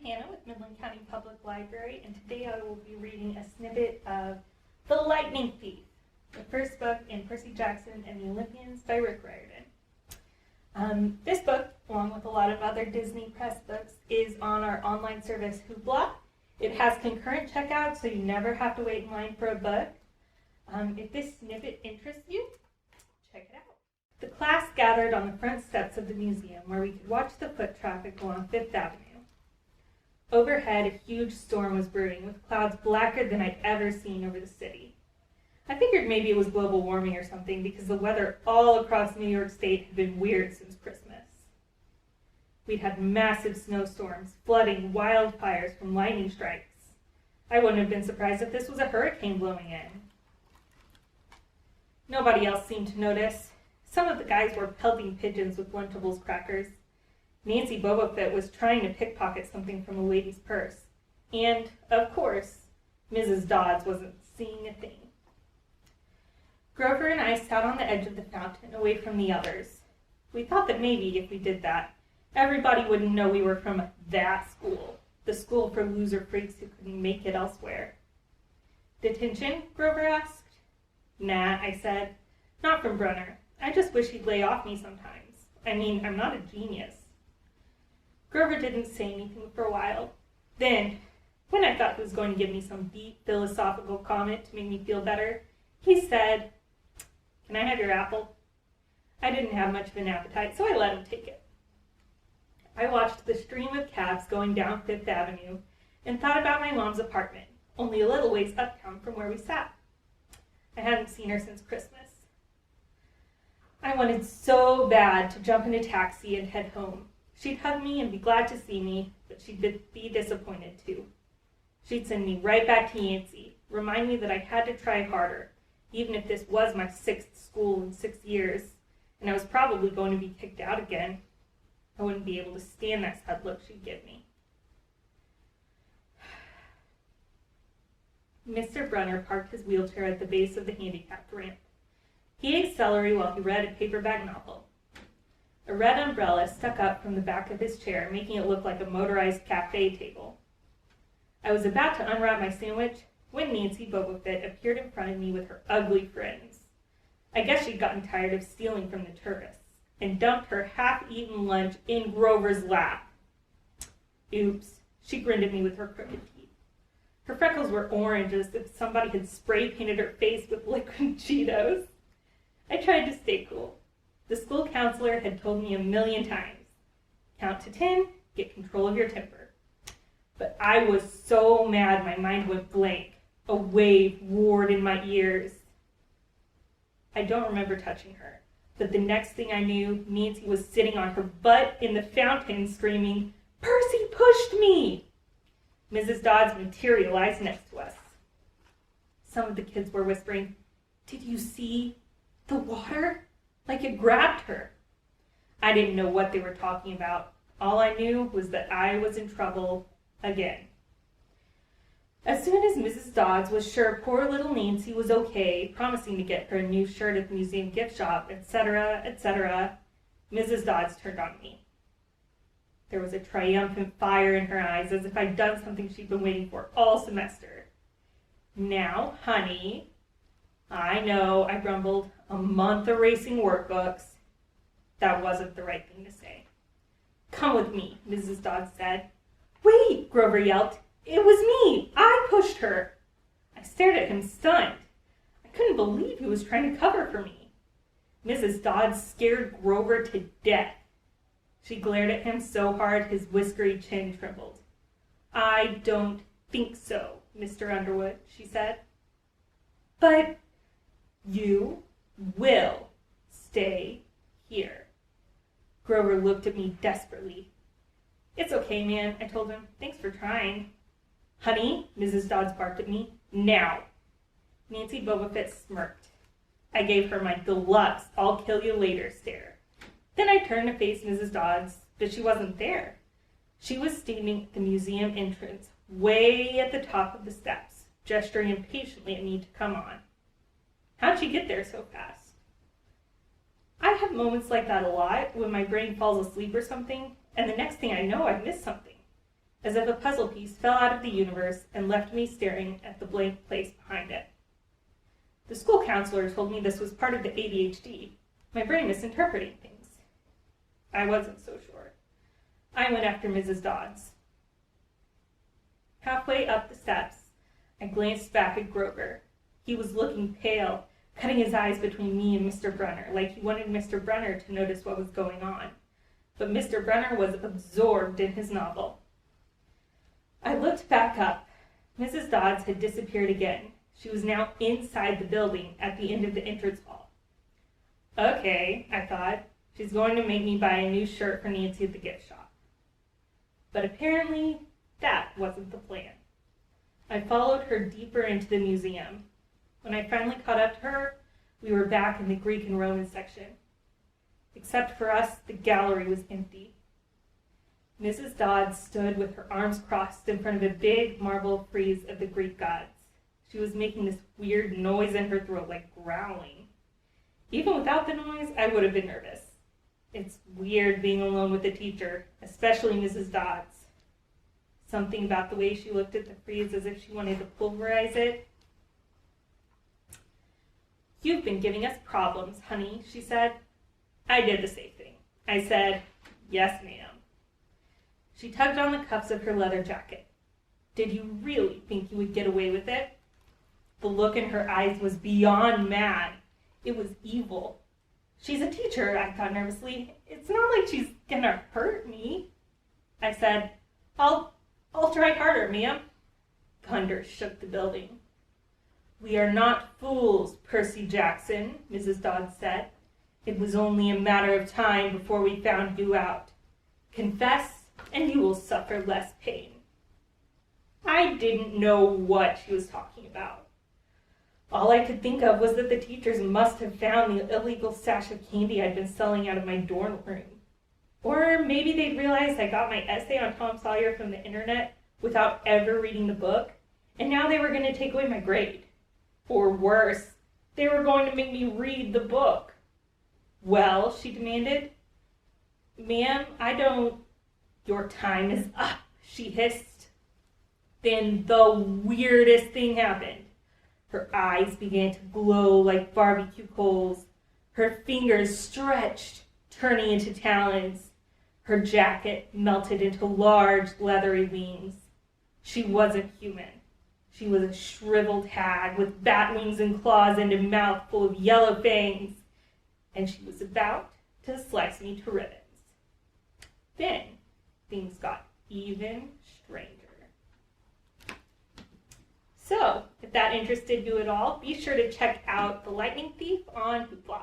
Hannah with Midland County Public Library, and today I will be reading a snippet of The Lightning Thief, the first book in Percy Jackson and the Olympians by Rick Riordan. This book, along with a lot of other Disney Press books, is on our online service Hoopla. It has concurrent checkout, so you never have to wait in line for a book. If this snippet interests you, check it out. The class gathered on the front steps of the museum where we could watch the foot traffic along Fifth Avenue. Overhead, a huge storm was brewing, with clouds blacker than I'd ever seen over the city. I figured maybe it was global warming or something because the weather all across New York State had been weird since Christmas. We'd had massive snowstorms, flooding, wildfires from lightning strikes. I wouldn't have been surprised if this was a hurricane blowing in. Nobody else seemed to notice. Some of the guys were pelting pigeons with Lunchables crackers. Nancy Bobofit was trying to pickpocket something from a lady's purse. And, of course, Mrs. Dodds wasn't seeing a thing. Grover and I sat on the edge of the fountain, away from the others. We thought that maybe, if we did that, everybody wouldn't know we were from that school, the school for loser freaks who couldn't make it elsewhere. Detention? Grover asked. Nah, I said. Not from Brunner. I just wish he'd lay off me sometimes. I mean, I'm not a genius. Grover didn't say anything for a while. Then, when I thought he was going to give me some deep philosophical comment to make me feel better, he said, "Can I have your apple?" I didn't have much of an appetite, so I let him take it. I watched the stream of cabs going down Fifth Avenue and thought about my mom's apartment, only a little ways uptown from where we sat. I hadn't seen her since Christmas. I wanted so bad to jump in a taxi and head home. She'd hug me and be glad to see me, but she'd be disappointed too. She'd send me right back to Nancy, remind me that I had to try harder, even if this was my 6th school in 6 years, and I was probably going to be kicked out again. I wouldn't be able to stand that sad look she'd give me. Mr. Brunner parked his wheelchair at the base of the handicapped ramp. He ate celery while he read a paperback novel. A red umbrella stuck up from the back of his chair, making it look like a motorized cafe table. I was about to unwrap my sandwich when Nancy Bobofit appeared in front of me with her ugly friends. I guess she'd gotten tired of stealing from the tourists and dumped her half-eaten lunch in Grover's lap. Oops, she grinned at me with her crooked teeth. Her freckles were orange as if somebody had spray-painted her face with liquid Cheetos. I tried to stay cool. The school counselor had told me 1,000,000 times, count to 10, get control of your temper. But I was so mad my mind went blank. A wave roared in my ears. I don't remember touching her, but the next thing I knew, Nancy was sitting on her butt in the fountain screaming, "Percy pushed me!" Mrs. Dodds materialized next to us. Some of the kids were whispering, "Did you see the water?" Like it grabbed her. I didn't know what they were talking about. All I knew was that I was in trouble again. As soon as Mrs. Dodds was sure poor little Nancy was okay, promising to get her a new shirt at the museum gift shop, etc., etc., Mrs. Dodds turned on me. There was a triumphant fire in her eyes, as if I'd done something she'd been waiting for all semester. "Now, honey," "I know," I grumbled, "a month erasing workbooks." That wasn't the right thing to say. "Come with me," Mrs. Dodds said. "Wait," Grover yelped. "It was me. I pushed her." I stared at him stunned. I couldn't believe he was trying to cover for me. Mrs. Dodds scared Grover to death. She glared at him so hard his whiskery chin trembled. "I don't think so, Mr. Underwood," she said. "But you will stay here." Grover looked at me desperately. "It's okay, man," I told him. "Thanks for trying." "Honey," Mrs. Dodds barked at me. "Now." Nancy Bobofit smirked. I gave her my deluxe "I'll kill you later" stare. Then I turned to face Mrs. Dodds, but she wasn't there. She was standing at the museum entrance, way at the top of the steps, gesturing impatiently at me to come on. How'd she get there so fast? I have moments like that a lot when my brain falls asleep or something, and the next thing I know, I've missed something. as if a puzzle piece fell out of the universe and left me staring at the blank place behind it. The school counselor told me this was part of the ADHD, my brain misinterpreting things. I wasn't so sure. I went after Mrs. Dodds. Halfway up the steps, I glanced back at Grover. He was looking pale, cutting his eyes between me and Mr. Brunner, like he wanted Mr. Brunner to notice what was going on. But Mr. Brunner was absorbed in his novel. I looked back up. Mrs. Dodds had disappeared again. She was now inside the building at the end of the entrance hall. Okay, I thought, she's going to make me buy a new shirt for Nancy at the gift shop. But apparently, that wasn't the plan. I followed her deeper into the museum. When I finally caught up to her, we were back in the Greek and Roman section. Except for us, the gallery was empty. Mrs. Dodds stood with her arms crossed in front of a big marble frieze of the Greek gods. She was making this weird noise in her throat, like growling. Even without the noise, I would have been nervous. It's weird being alone with a teacher, especially Mrs. Dodds. Something about the way she looked at the frieze as if she wanted to pulverize it. You've been giving us problems, honey, she said. I did the same thing. I said, yes, ma'am. She tugged on the cuffs of her leather jacket. Did you really think you would get away with it? The look in her eyes was beyond mad. It was evil. She's a teacher, I thought nervously. It's not like she's gonna hurt me. I said, I'll try harder, ma'am. Thunder shook the building. We are not fools, Percy Jackson, Mrs. Dodds said. It was only a matter of time before we found you out. Confess, and you will suffer less pain. I didn't know what she was talking about. All I could think of was that the teachers must have found the illegal stash of candy I'd been selling out of my dorm room. Or maybe they'd realized I got my essay on Tom Sawyer from the internet without ever reading the book, and now they were going to take away my grade. Or worse, they were going to make me read the book. Well, she demanded. Ma'am, Your time is up, she hissed. Then the weirdest thing happened. Her eyes began to glow like barbecue coals. Her fingers stretched, turning into talons. Her jacket melted into large, leathery wings. She wasn't human. She was a shriveled hag with bat wings and claws and a mouth full of yellow fangs. And she was about to slice me to ribbons. Then things got even stranger. So, if that interested you at all, be sure to check out The Lightning Thief on Hoopla.